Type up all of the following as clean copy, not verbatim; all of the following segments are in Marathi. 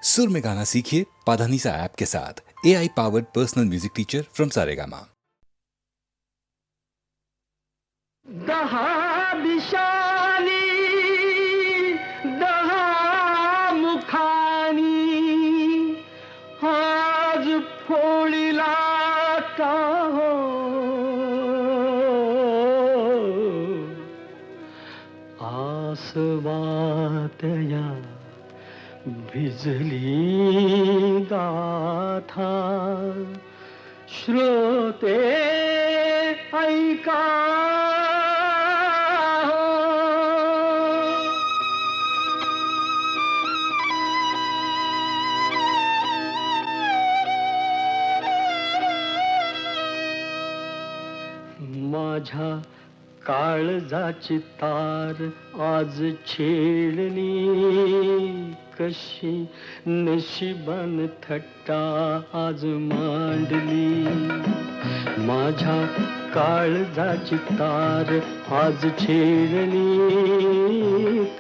सुर में गाना सीखिए पाधानीसा ऐप के साथ। AI powered personal music teacher from Saregama. दहा दिशानी दहा मुखानी आज फोळीला का हो आसवातया भिजली गाथा श्रोते ऐका माझ्या काळजाची तार आज छेडली कशी नशिबान थट्टा आज मांडली माझ्या काळजाची तार आज छेडली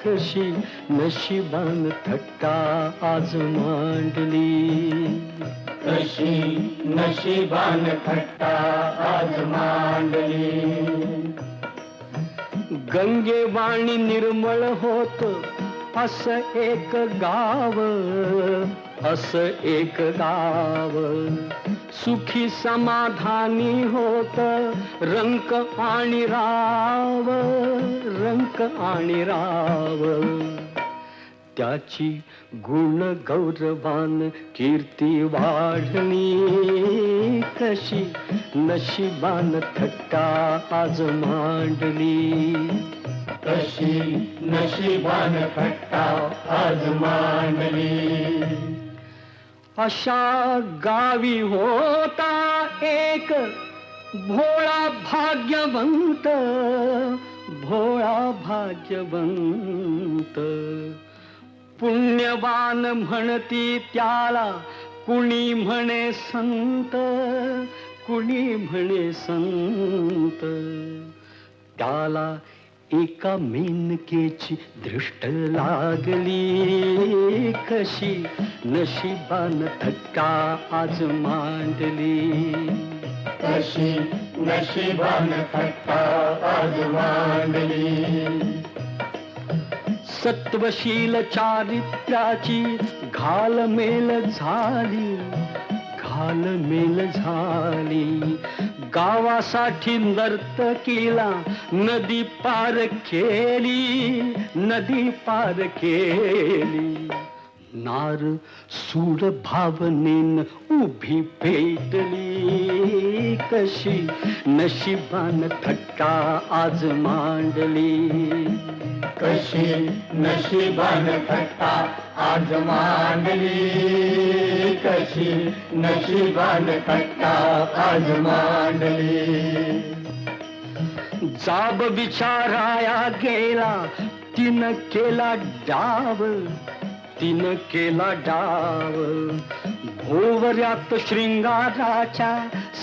कशी नशिबान थट्टा आज मांडली कशी नशिबान थट्टा आज मांडली गंगेवाणी निर्मळ होत असं एक गाव सुखी समाधानी होत रंक आणि राव त्याची गुण गौरवान कीर्ती वाढली कशी नशिबान थट्टा आज मांडली कशी नशिबान थट्टा आज मांडली अशा गावी होता एक भोळा भाग्यवंत पुण्यवान म्हणती त्याला कुणी म्हणे संत त्याला एका मेनकेची दृष्ट लागली कशी नशिबान थट्टा आज मांडली कशी नशिबान थट्टा आज मांडली सत्वशील चारित्र्याची घालमेल झाली गावासाठी नर्तकीला नदी पार केली नार सूड भावनेन उभी पेटली कशी नशिबान थट्टा आज मांडली कशी नशिबान थट्टा आज मांडली कशी नशिबान थट्टा आज मांडली जाब विचाराया गेला तिनं केला डाव भोवऱ्यात श्रृंगाराच्या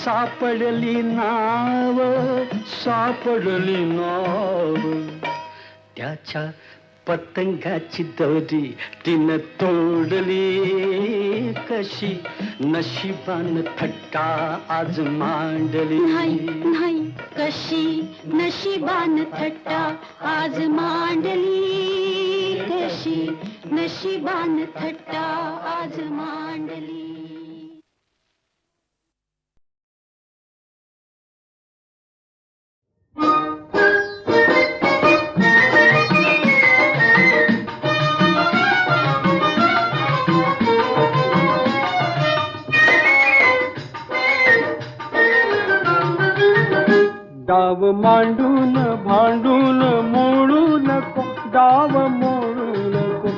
सापडली नाव त्याच्या पतंगाची दोरी तिनं तोडली कशी नशिबान थट्टा आज मांडली नाही कशी नशिबान थट्टा आज मांडली कशी नशिबान थट्टा आज मांडली डाव मांडून भांडून मोडू नको डाव मोडू नको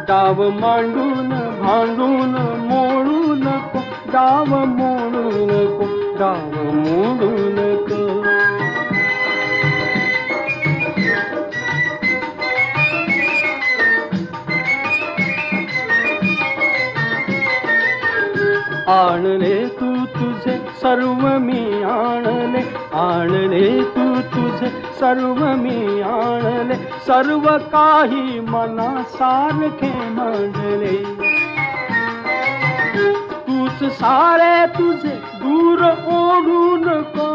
डाव मांडून भांडून मोडू नको डाव मोडू नको आणले तू तुझे सर्व मी आणले तू तुझे सर्व मी आणले सर्व काही मनासारखे मांडले. तूच सारे तुझे दूर ओढू नको,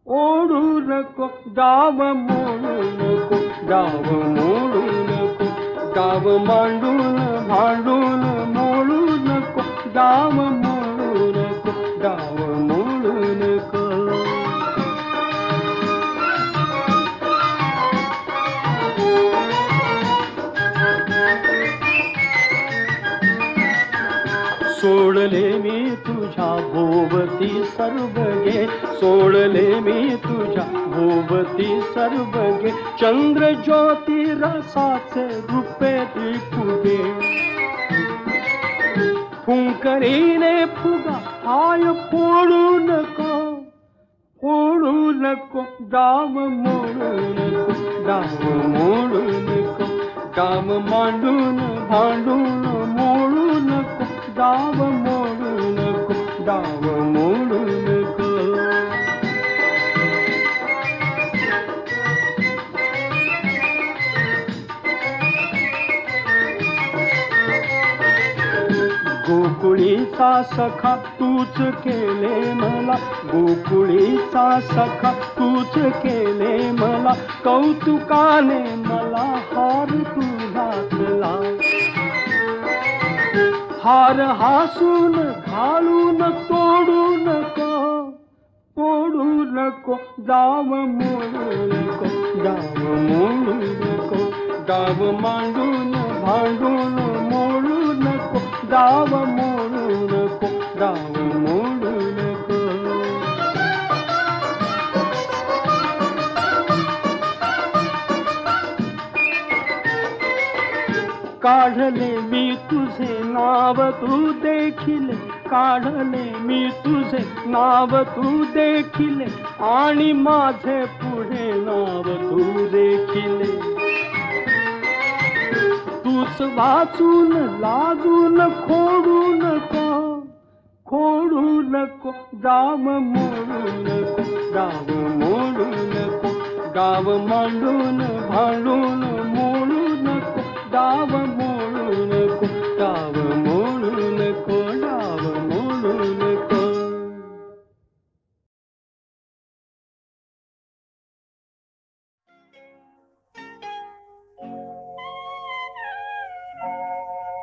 ओढू नको, डाव मोडू नको, डाव मोडू नको, डाव मांडून भांडून मोडू नको, डाव मोडू नको, डाव मोडू नको. सोडले मी तुझ्या भोवती सर्व गे, सोडले मी तुझ्या भोवती सर्व गे, चंद्र ज्योती रसाचे रूपे फुगे. फुंकरीने फुगा हाय फोडू नको, फोडू नको, डाव मोडू नको, डाव मोडू नको, डाव मांडून भांडून मोडू नको, डाव मोडू नको, डाव मोडू नको. गोकुळीचा सखा तूच केले मला, गोकुळीचा सखा तूच केले मला, कौतुकाने मला हार तू घातला. हार हासून घालून तोडू नको, तोडू नको, डाव मोडू नको, डाव मोडू नको, डाव मांडून भांडून मोडू नको, डाव मोडू नको, डाव मोडू नको. काढले मी तुझे नाव तू देखील, काढले मी तुझे नाव तू देखील, आणि माझे पुढे नाव तू देखील. तूच वाचून लाजून खोडू नको, खोडू नको, डाव मोडू नको, डाव मोडू नको, डाव मांडून भांडून मोडू नको, डाव मोडू नको, डाव मोडू नको, डाव मोडू नको.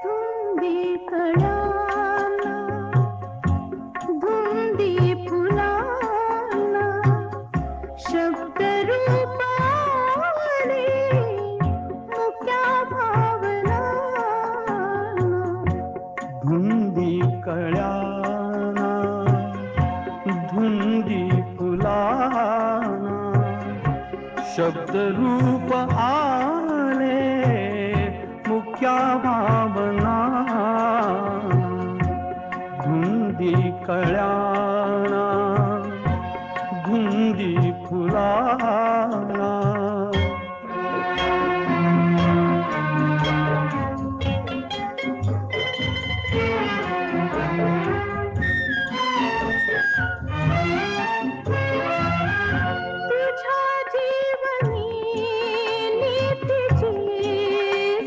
धुंदी कळाला, धुंदी फुलाला, शब्द रूपाने मुक्या भावना. धुंदी कळ्याना, धुंदी फुलाना, शब्द रूप आले मुख्या भावना. धुंदी कळ्याना, धुंदी फुलाना. तुझ्या जीवनी नीतीची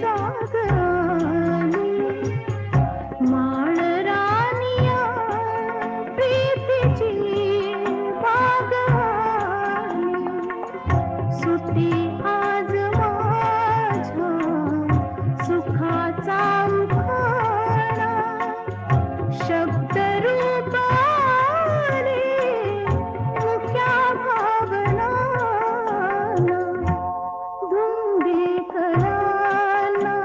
जाग आली, माळ रानिया प्रीतीची बाग आली. सुटी आज माझ्या सुखाचा उखाणा, शब्द रूपाने मुक्या भावना. धुंदी कळाला,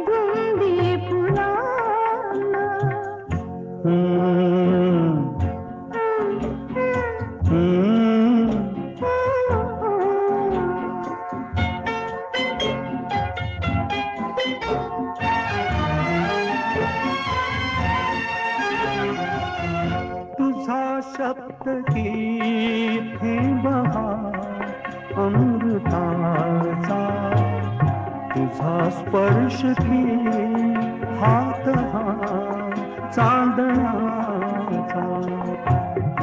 धुंदी फुलाला. तुझा शब्द की थे बहार अमृताचा, तुझा स्पर्श की हात हा चांदण्याचा,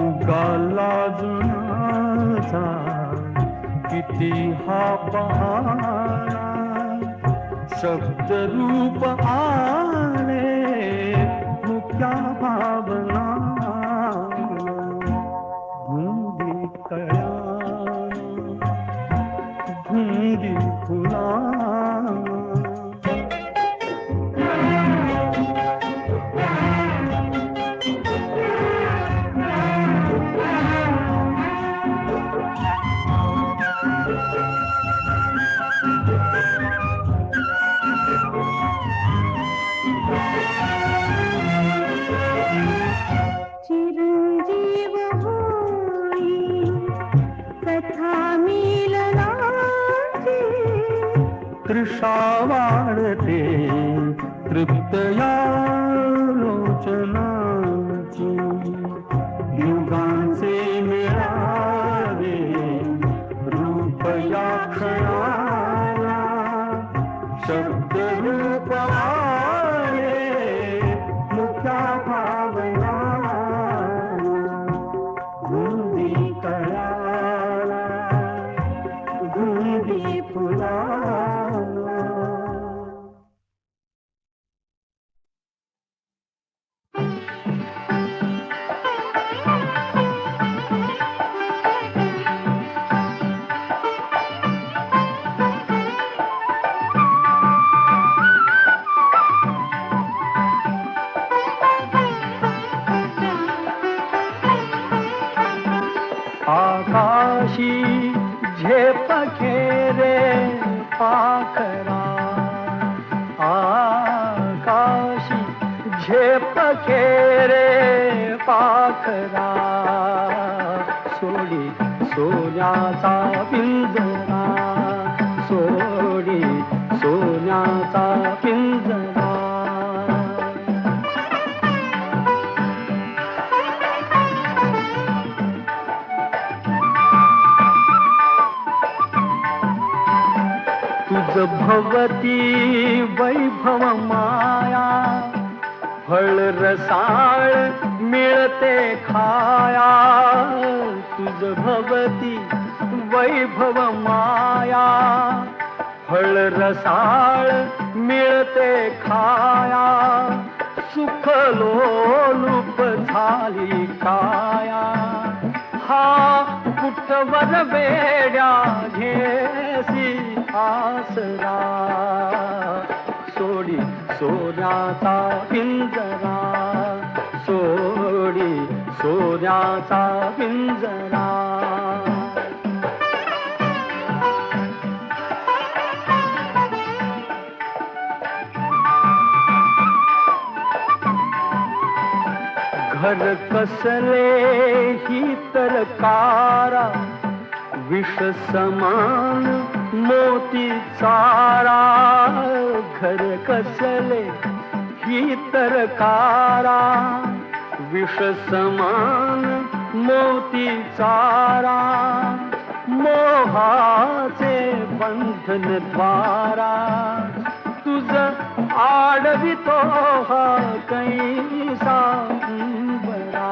उगाला जुनाचा किती हा पहाणा शब्द रूप आले मुक्या भावना धुंदी कळ्यान धुंदी फुला चिरंजीव होई कथा मिलनाची तृषा वाढते तृप्त या लोचनाची युगांचे मिळावे रूप या क्षणाला शब्द रूप आले मुक्या भावना गुंदी कळाला गुंदी फुला आकाशी झेप खेरे पाखरा आकाशी झेप खेरे पाखरा सोडी सोन्याचा पिंजरा सोडी सोन्याचा पिंजरा तुझ भवती वैभव माया फळ रसाळ मिळते खाया तुझ भवती वैभव माया फळ रसाळ मिळते खाया सुख लोलूप झाली काया हा कुठवर वेड्या घेसी आसरा सोडी सोन्याचा पिंजरा सोडी सोन्याचा पिंजरा घर कसले ही तरकारा विष समान मोती चारा घर कसले ही तरकारा विष समान मोती चारा मोहाचे बंधन द्वारा तुझ आडवितो हा कैसा बरा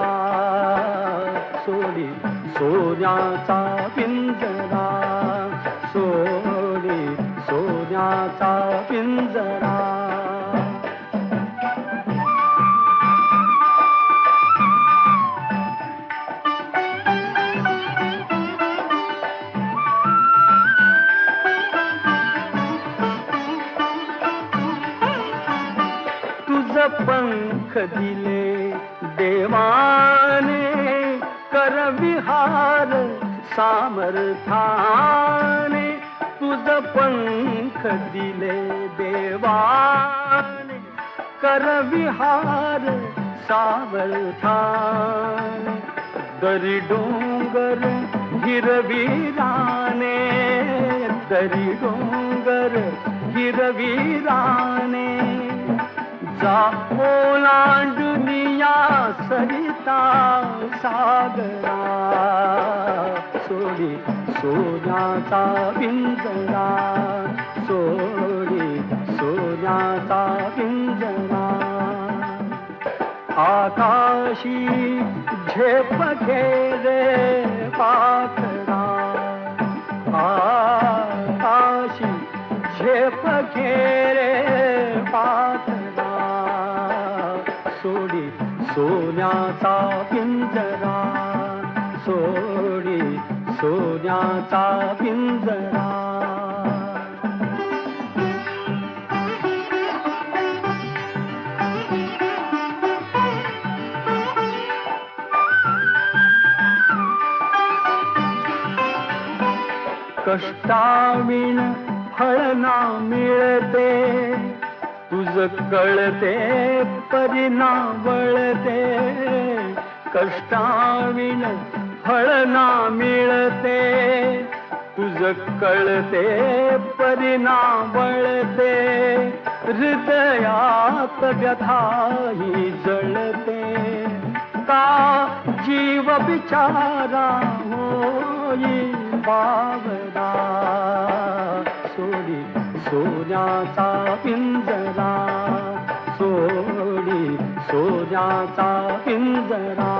सोडी सोन्याचा पिंजरा सोडी सोन्याचा पिंजरा पंख दिले देवाने कर विहार सामर्थाने तुझ पंख दिले देवाने कर विहार सामर्थाने दरी डोंगर हिरवीराने दरी डोंगर हिरवीराने जा ओलांडुनिया सरिता सागरा सोडी सोन्याचा पिंजरा सोडी सोन्याचा पिंजरा आकाशी झेप घेरे पाखरा झेप घेरे पाखरा सोडी सोन्याचा पिंजरा सोडी सोन्याचा पिंजरा कष्टाविण फळ ना मिळते तुझ कळते परिणा वळते कष्टाविण फळ ना मिळते तुझ कळते परिणा वळते हृदयात व्यथाही जळते का जीव बिचारा होई बावरा सोडी सोन्याचा पिंजरा सोडी सोन्याचा पिंजरा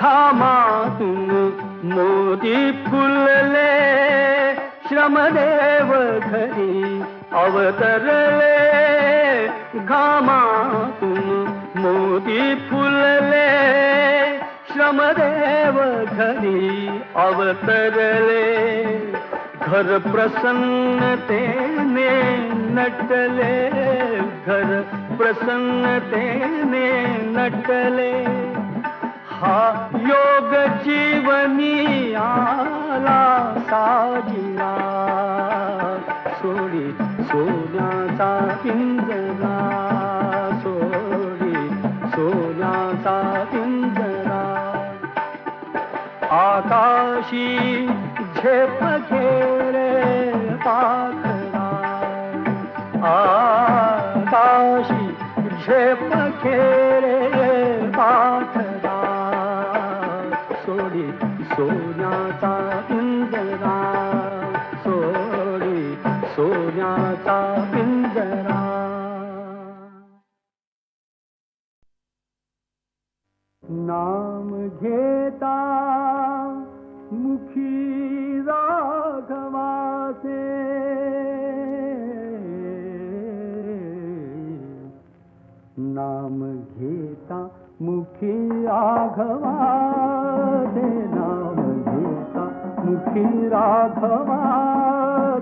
घामातून मोती फुलले श्रमदेव घरी अवतरले घामातून मोती फुलले श्रमदेव घरी अवतरले घर प्रसन्नतेने नटले घर प्रसन्नतेने नटले हा योग जीवनी आला साजिरा सोडी सोन्याचा पिंजरा सोडी सोन्याचा पिंजरा आकाशी झेप घेरे पाखरा आकाशी झेप घेरे पाखरा सोडी सोन्याचा पिंजरा सोडी सोन्याचा पिंजरा नाम घेता मुखी राघवासे नाम घेता मुखी राघवा दे नाम घेता मुखी राघवा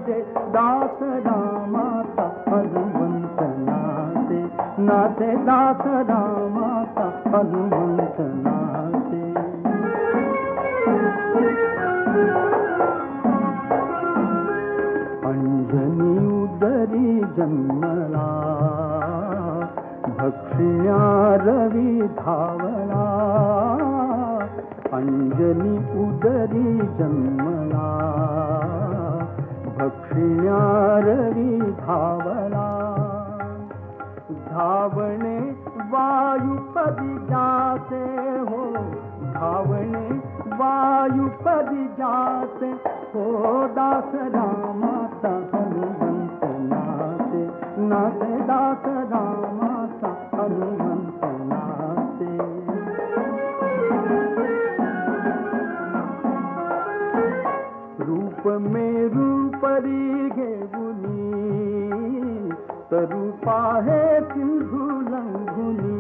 दे दास रामाता हनुमंत नाते नाते दास रामाता हनुमंत नाते अंजनी उदरी जन्मला भक्षिण्या रवी धावला अंजनी उदरी जन्मला भक्षिण्या रवी धावला धावणे वायुपदी जाते हो धावणे वायुपदी जाते हो दास रामाचा हनुमंत नाते नाते दास रामाचा हनुमंत नाते रूप में रूपरी घेऊनी तरूपा है सिंधू लंघुनी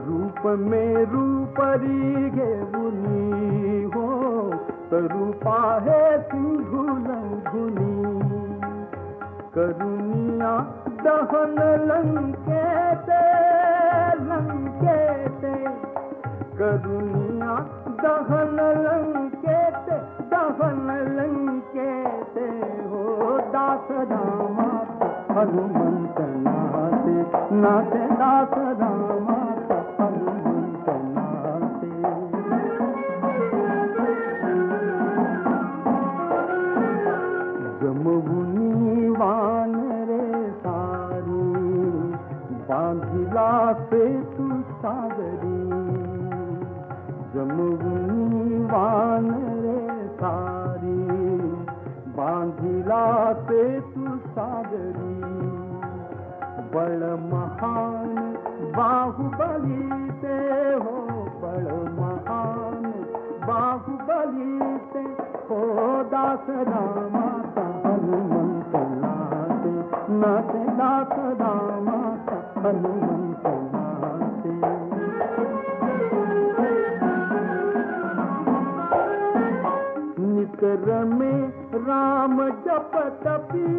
रूप में रूपरी घेऊनी हो तरूपा है सिंधू लंघुनी करुनिया दहन लंकेते लंकेते करुनिया दहन लंकेते दहन लंकेते हो दास रामाता हनुमंत नाते नाते दास रामाता हनुमंत नाते जमवुनी वानरे सारी बांधिला सेतु सागरी जमवुनी वानरे सारी बांधिला सेतु सागरी बड़ महान बाहुबली से हो, बड़ महान बाहुबली से हो, दास रामा का हनुमंत नाते, नाते दास रामा का हनुमंत नाते। निकर में राम जपतपी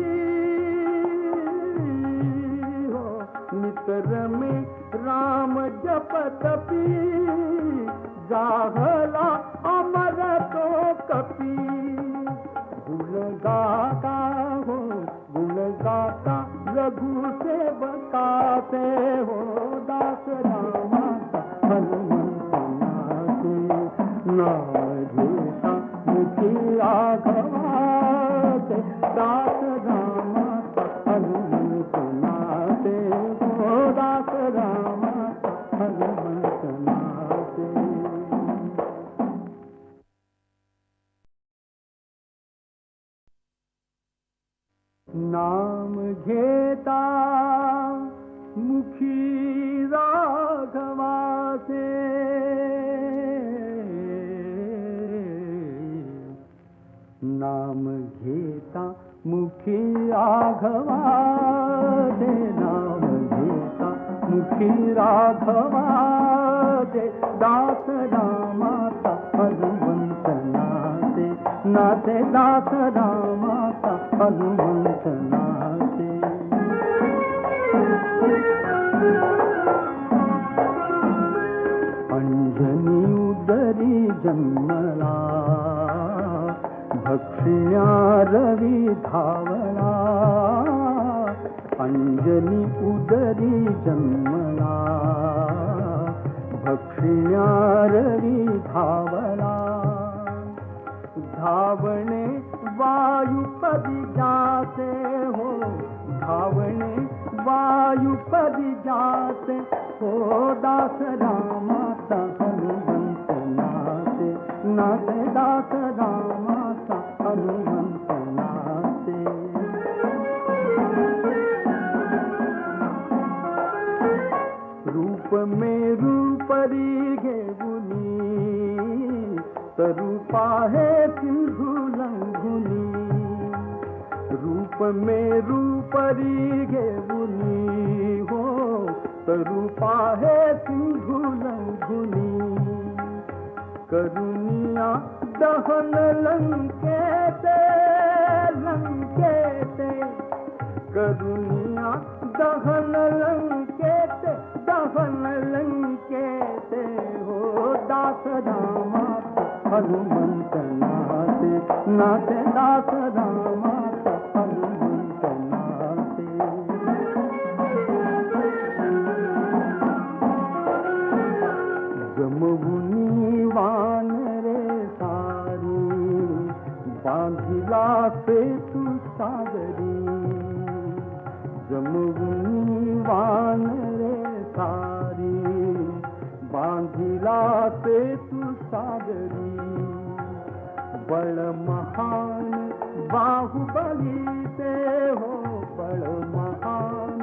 हो, निकर में राम जपतपी, जाहला अमर तो कपी। गुण गाता हो, गुण गाता रघु से बकाते हो, दास रामा का हनुमंत नाते, नाम घेता मुखी आघवाते, दास रामा का हनुमंत नाते हो, दास रामा का हनुमंत नाते। नाम घेता मुखी राघवा से, नाम घेता मुखी राघवा से, नाम घेता मुखी राघवा से, दास रामा का हनुमंत नाते, नाते दास रामा का हनुमंत नाते। अंजनी उदरी जन्मला, भक्षिण्या रवि धावला, अंजनी उदरी जन्मला, भक्षिण्या रवि धावला। धावणे वायुपदी जाते हो, धावणे वायुपदी जाते हो, दास रामा का हनुमंत नाते, नाते दास रामा का हनुमंत नाते। रूप में रूपरी घेऊनी, तरूपा है सिंधु लंघुनी। रूप में रूपरी घेऊनी हो, तरूपा है सिंधु लंघुनी। करुणिया दहन लंकेते, लंकेते, करुणिया दहन लंकेते, दहन लंकेते हो, दास रामा हनुमंत नाते, नाते दास रामा हनुमंत नाते। जमवुनी वानरे सारी, बांधिला सेतु सागरी। जमवुनी वानरे सारी, बांधिला सेतु सागरी। बड़ महान बाहुबली से हो, बड़ महान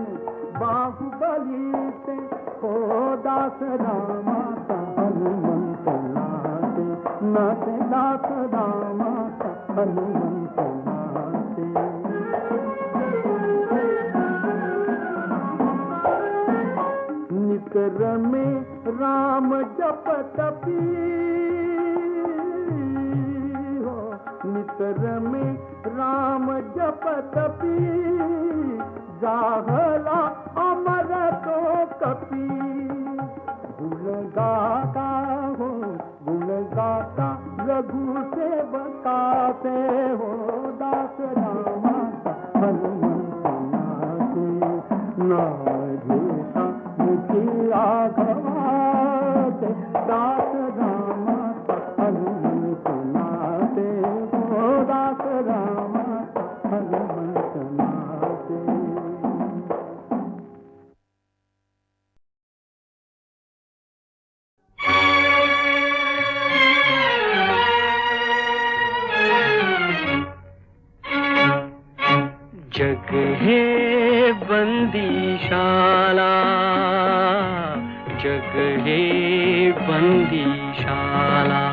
बाहुबली से हो, दास रामा का हनुमंत नाते, नाते दास रामा का हनुमंत नाते। निकर में राम जपतपी हो, निकर में राम जपतपी, जाहला अमर तो कपी। गुण गाता हो, गुण गाता रघु से बकाते हो, दास रामा का हनुमंत नाते, नाम घेता मुखी आघवाते, दास रामा का हनुमंत नाते हो, दास रामा का हनुमंत नाते। जग है बंदीशा जग हे बंदीशाला,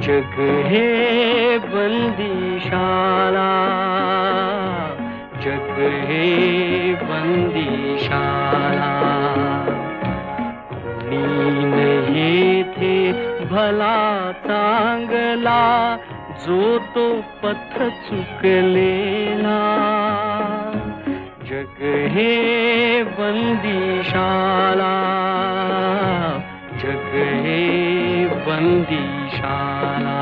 जग हे बंदीशाला, जग हे बंदीशाला. कोणी नाही थे भला चांगला, जो तो पथ चुकलेला. जग हे बंदीशाला, जग हे बंदीशाला.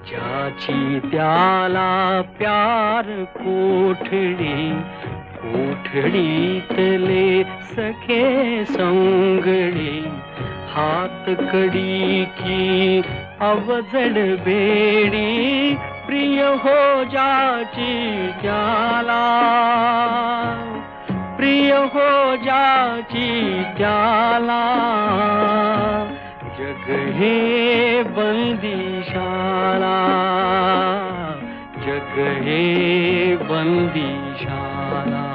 ज्याची त्याला प्यार कोठडी, कोठडीतले सखे संगडे. हात कडी की अवजड बेडी, प्रिय हो जाची त्याला, प्रिय हो जाची त्याला. जग हे बंदीशाला, जग हे बंदीशाला.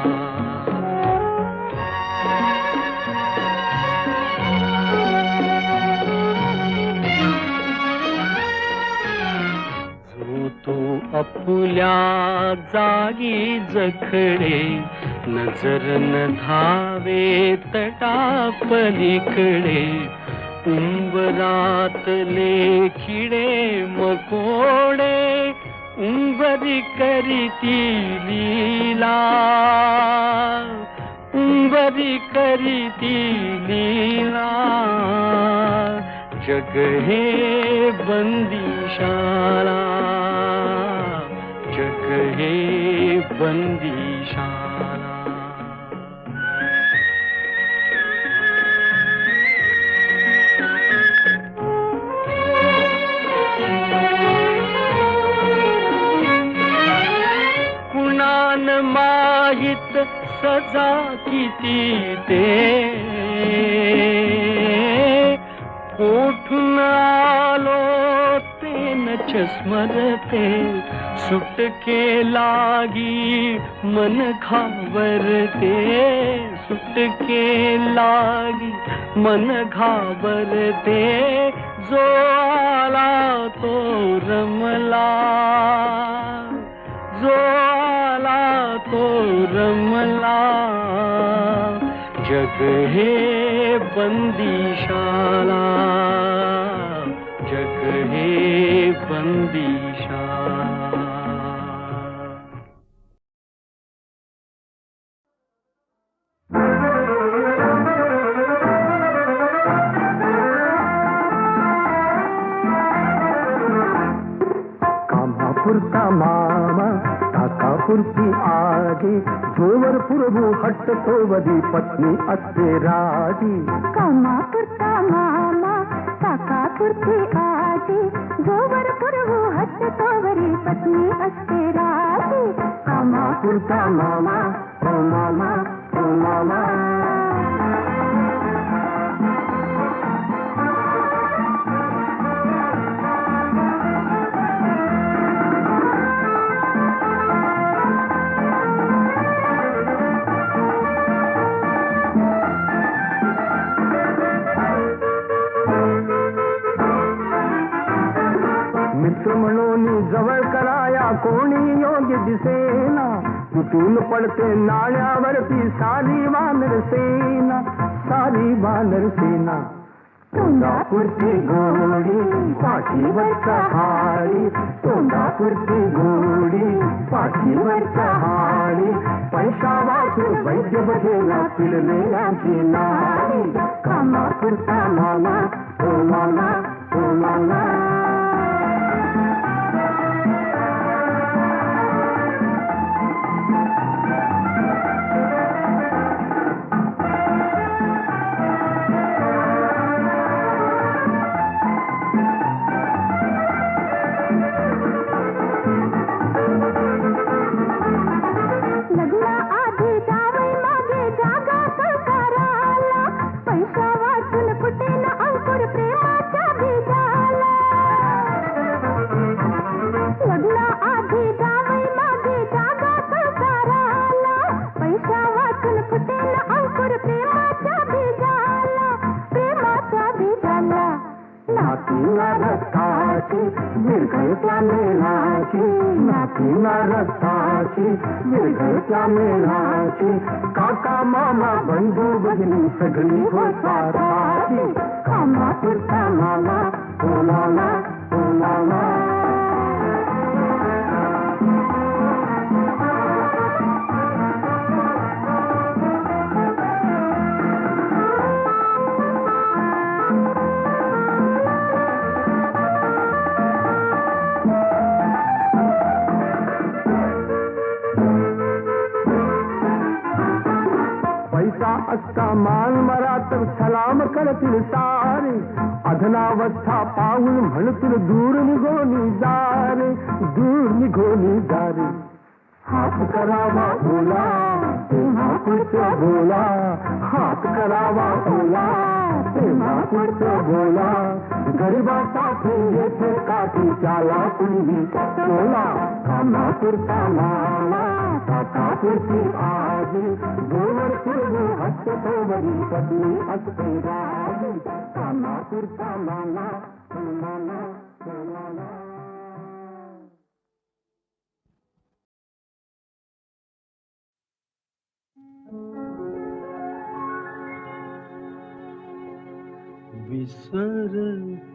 जो तो आपुल्या जागी जखडे, नजर न धावे तटापलीकडे. उंबरातले किडे मकोडे, उंबरी करीती लीला, उंबरी करीती लीला. जग हे बंदीशाला, जग हे बंदीशाला. कुणान माहित सजा किती ते, कोठून आलो ते नच स्मरते. सुटके लागी मन घाबरते, सुटके लागी मन घाबरते. जो आला तो रमला, जो आला तो रमला. जग हे बंदीशाला, जग हे बंदीशाला. कामापुरता मामा, काकापुरती आजी, जोवर पुरवू हट्ट तोवरी पत्नी असते राजी. कामापुरता मामा, काकापुरती आजी, जोवर पुरवू हट्ट तोवरी पत्नी असते राजी. कामापुरता मामा, ओ मामा, ओ मामा. मित्र म्हणून जवळ कराया कोणी योग्य दिसेना. तुटून पडते नाण्यावरती सारी वानर सेना, सारी वानर सेना. तोंडापुरती गोडी, पाठीवरचा हाडी, तोंडापुरती गोडी, पाठीवरचा हाडी. पैसा वाचून वैद्य बघेला पिळलेल्याची नाडी. कामापुरता मामा, ओ मामा, ओ मामा. पैसा वाचून कुठे ना अंकुर प्रेमाच्या नातीला रक्ताची विरघळत्या मेळाची, नातीला रक्ताची विरघळत्या मेळाची, काका मामा बंधू भगिनी सगळी हो साराची, कामापुरता मामा ओलाला ओलाला. पैसा असता मान मरा तर सलाम करतील सारे, अधनावस्था पाहून म्हणतील दूर निघोनी जारे, दूर निघोनी जारे. हात करावा ओला तेव्हा पुढचं बोला, हात करावा ओला तेव्हा पुढचं बोला. गरिबासाठी येथे काठी त्याला कुणी बोला, कामापुरता माला काकापुरती आजी, जोवर पूर्वी हसते तोवरी पत्नी असते राजी, कामापुरता माला ओलाला ओलाला. विसर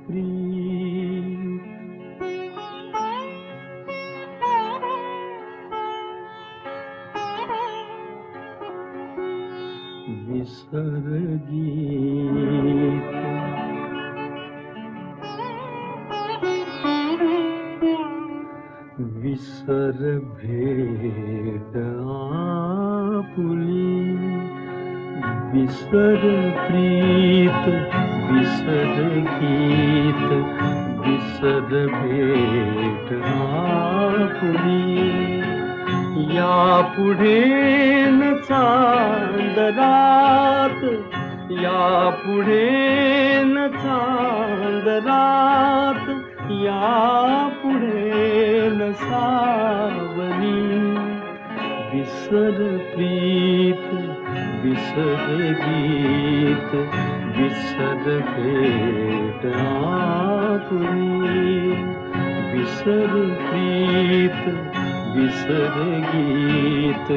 प्रीत विसर गीत, विसर भेट आपुली, विसर प्रीत विसर गीत, विसर भेट आपुली. यापुढे न चांदरात, यापुढे न चांदरात, यापुढे न सावली. विसर प्रीत विसर गीत, विसर भेट आपुली. विसर प्रीत विसर गीत,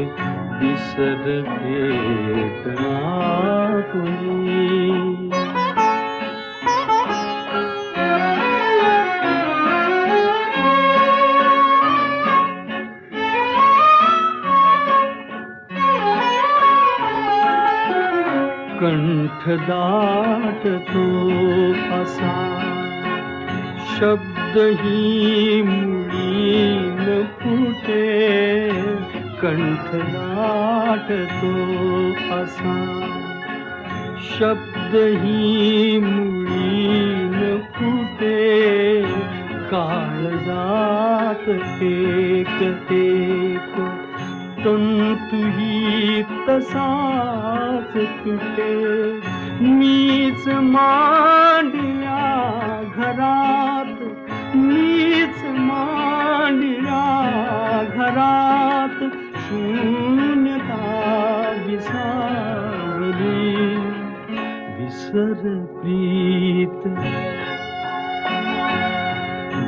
विसर भेट आपुली. कंठ दाटतो असा शब्दही मुळी न फुटे, कंठ दाटतो असा शब्दही मुळी न फुटे. काळजात एक एक तंतुही तसाच तुटे. मीच मांडल्या घरात, मीच मांडल्या घरात, शून्यता विसावली. विसर प्रीत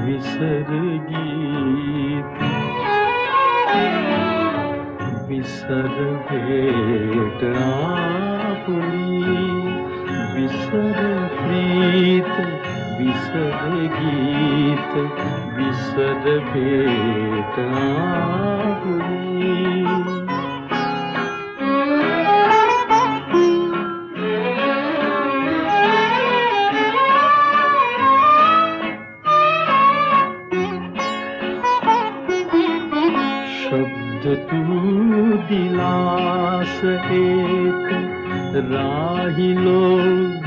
विसर गीत, विसर भेट आपुली. विसर प्रीत विसर गीत, विसर भेट आपुली. शब्द तू दिलास एक, राहिलो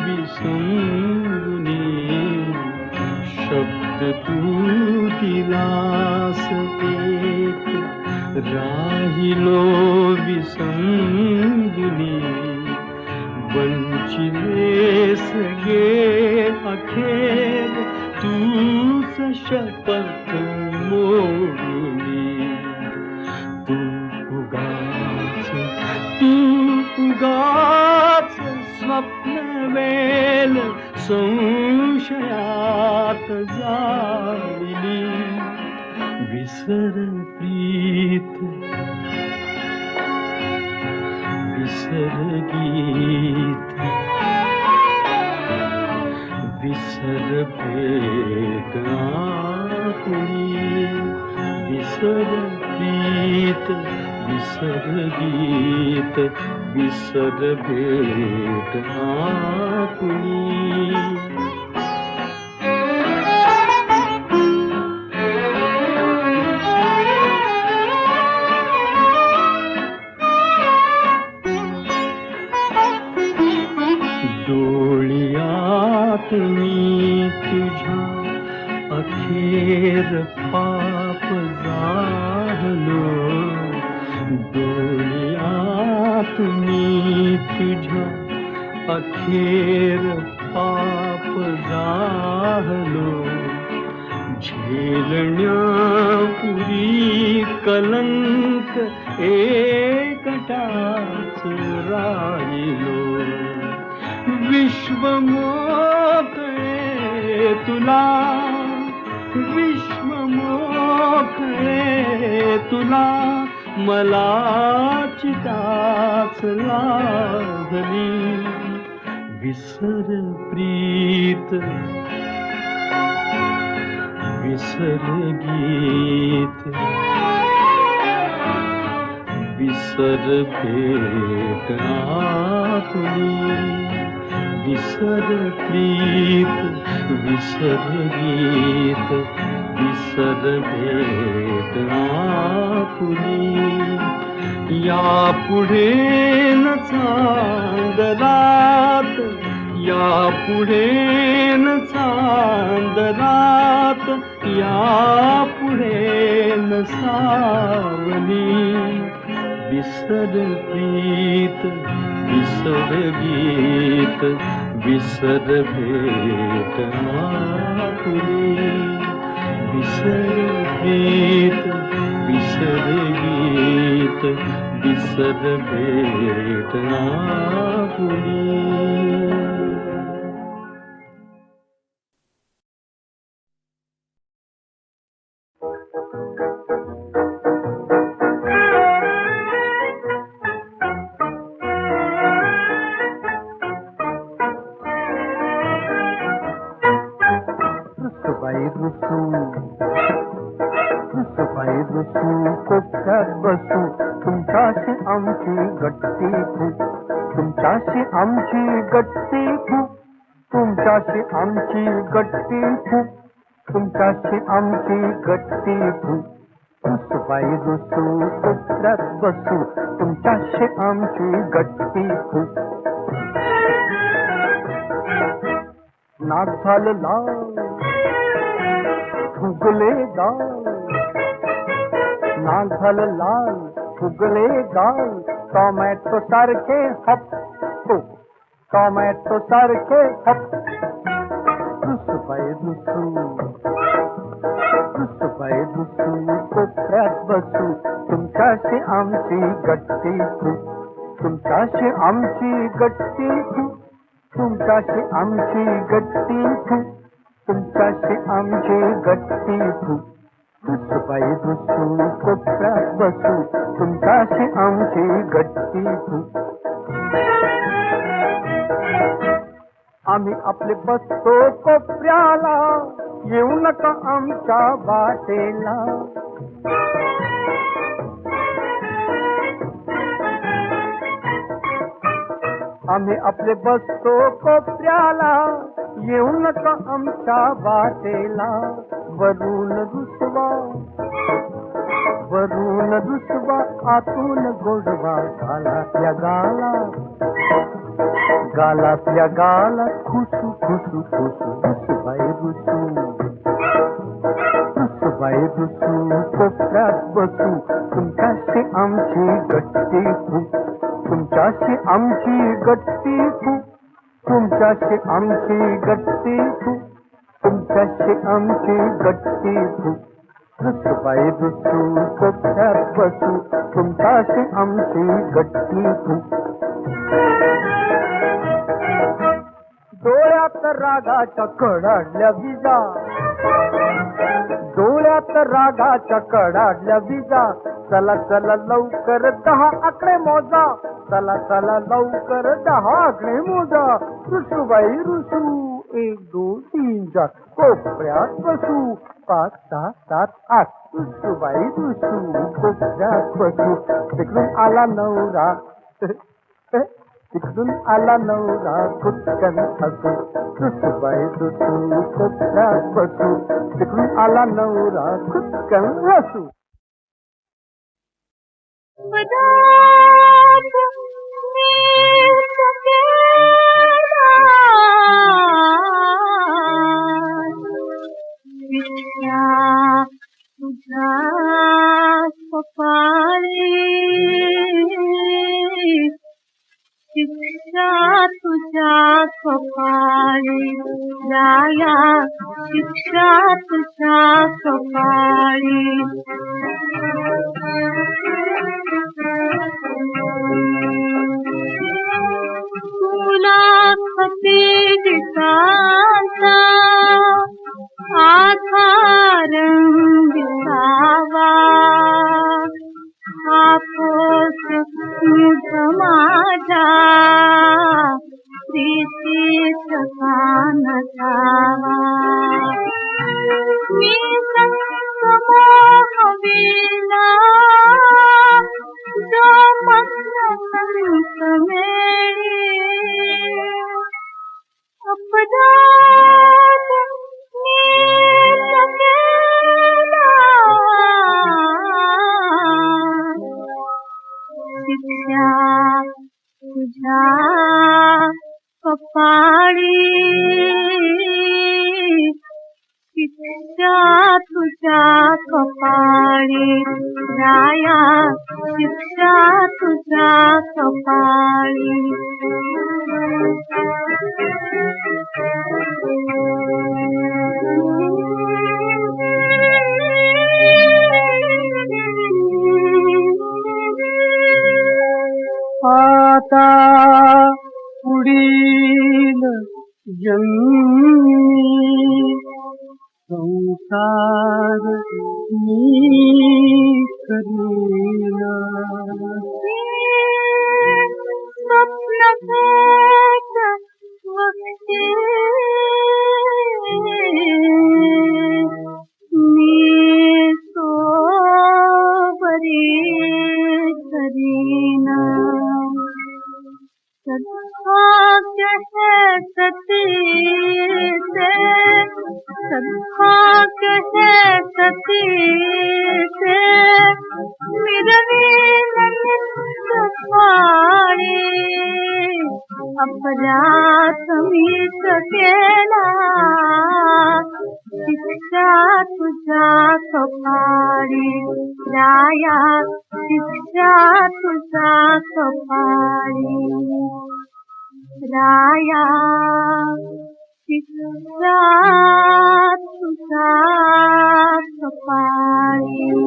विसंगुनी. शब्द तू दिलास एक, राहिलो विसंगुनी. वंचिलेस गे अखेर तूच शपथ मोडुनी. तू उगाच स्वप्न वेल संशयाची संशयात जाळली विसर प्रीत विसर गीत विसर भेट आपुली विसर प्रीत विसर गीत विसर भेट आपुली डोळ्यात मी तुझ्या अखेर पाप जाहलो डोळ्यात मी तुझ्या अखेर पाप जाहलो झेलण्यापुरी कलंक एकटाच राहिलो विश्व मोकळे तुला विश्व मोकळे तुला मला चिताच लागली विसर प्रीत विसर गीत विसर भेट आपुली विसर प्रीत विसर गीत विसर भेट आपुली यापुढे न चांदरात यापुढे न चांदरात यापुढे न सावली विसर प्रीत विसर गीत विसर भेट आपुली विसर प्रीत विसर गीत विसर भेट आपुली कोपऱ्यात बसू तुमच्याशी आमची गट्टी खूप तुमच्याशी आमची गट्टी खूप तुमच्याशी आमची गट्टी खूप तुमच्याशी आमची गट्टी खूप रुसबाई रुसू कोपऱ्यात बसू तुमच्याशी आमची गट्टी खूप नाक झालं लाल फुगले गाल नाक झालं लाल फुगले गाल टोमॅटो सारखे हप्पो टोमॅटो सारखे हप रुसबाई रुसू रुसबाई रुसू कोपऱ्यात बसू तुमच्याशी आमची गट्टी खूप तुमच्याशी आमची गट्टी खूप तुमच्याशी आमची गट्टी खूप तुमच्याशी आमची गट्टी खूप रुसबाई रुसू कोपऱ्यात बसू तुमच्याशी आमची गट्टी खूप आम्ही आपले बसतो कोपऱ्याला येऊ नका आमच्या वाटेला आम्ही आपले बसतो कोपऱ्याला येऊ नका आमच्या वाटेला वरून रुसवा आतून गोडवा गालातल्या गालात खुसू खुसू खुसू रुसबाई रुसू कोपऱ्यात बसू तुमच्याशी आमची गट्टी खूप तुमच्याशी आमची गट्टी खूप तुमच्याशी आमची गट्टी खूप तुमच्याशी आमची गट्टी खूप रुसबाई रुसू कोपऱ्यात बसू तुमच्याशी आमची गट्टी खूप डोळ्यात रागाच्या कडाडल्या विजा, डोळ्यात रागाच्या कडाडल्या विजा. चला चला लवकर 10 आकडे मोजा, चला चला लवकर 10 आकडे मोजा. रुसूबाई रुसू 1 2 3 4 कोपऱ्यात बसू 5 6 7 8. रुसूबाई रुसू कोपऱ्यात बसू. तिकडून आला नवरा तिकडून आला नवरा खुदकन हसू. रुसूबाई रुसू कोपऱ्यात बसू. तिकडून आला नवरा खुदकन हसू. पदार्थ मिल सकेला, शिक्षा तुझ्या कपाळी, शिक्षा तुझ्या कपाळी. राया शिक्षा तुझ्या कपाळी. तुला खतीचा आधार दिसावा, हापोस निज माझ्या प्रीतीच कान जावा. मी संगमोहविला जो मंत्र संत मेळी. अपराध नीत केला, शिक्षा तुझ्या कपाळी, शिक्षा तुझ्या कपाळी. राया शिक्षा तुझ्या कपाळी. आता पुढील जन्मी संसार मी करीना. स्वप्न भेट वक्ती मी सोबरी करीना. सद्भाग्य है सती से, सद्भाग्य है सती से मिरवी नित्य पाणी. अपराध मीच केला, शिक्षा तुझ्या कपाळी. राया शिक्षा तुझ्या कपाळी. राया शिक्षा तुझ्या कपाळी.